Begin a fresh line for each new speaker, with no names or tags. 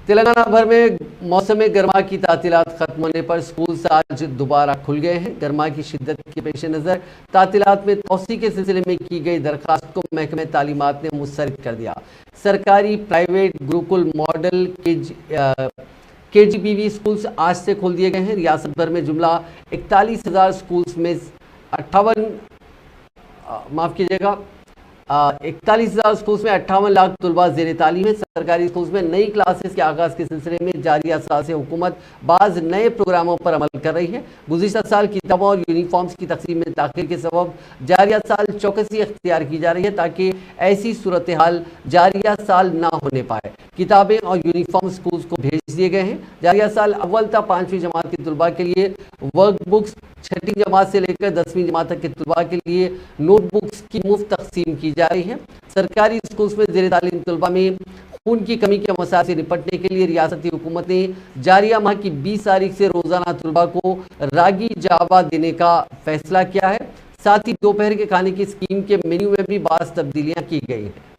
تلنگانہ بھر میں موسم گرما کی تعطیلات ختم ہونے پر سکولز آج دوبارہ کھل گئے ہیں۔ گرما کی شدت کے پیش نظر تعطیلات میں توسیع کے سلسلے میں کی گئی درخواست کو محکمہ تعلیمات نے مسترد کر دیا۔ سرکاری پرائیویٹ گروکل ماڈل کے جی بی وی سکولز آج سے کھول دیے گئے ہیں۔ ریاست بھر میں جملہ 41,000 سکولز میں 41,000 سکولز میں 58 لاکھ طلباء زیر تعلیم ہیں۔ سرکاری سکولز میں نئی کلاسز کے آغاز کے سلسلے میں جاری سال سے حکومت بعض نئے پروگراموں پر عمل کر رہی ہے۔ گزشتہ سال کتابوں اور یونیفارمز کی تقسیم میں تاخیر کے سبب جاریہ سال چوکسی اختیار کی جا رہی ہے تاکہ ایسی صورتحال جاریہ سال نہ ہونے پائے۔ کتابیں اور یونیفارم سکولز کو بھیج دیے گئے ہیں۔ جاریہ سال اول تا 5ویں جماعت کے طلباء کے لیے ورک بکس، 6ویں جماعت سے لے کر 10ویں جماعت تک کے طلباء کے لیے نوٹ بکس کی مفت تقسیم کی جا رہی ہے۔ سرکاری سکولز میں زیر تعلیم طلباء میں خون کی کمی کے مسائل سے نپٹنے کے لیے ریاستی حکومت نے جاریہ ماہ کی 20 تاریخ سے روزانہ طلباء کو راگی جاوا دینے کا فیصلہ کیا ہے۔ ساتھ ہی دوپہر کے کھانے کی اسکیم کے مینیو میں بھی بعض تبدیلیاں کی گئی ہیں۔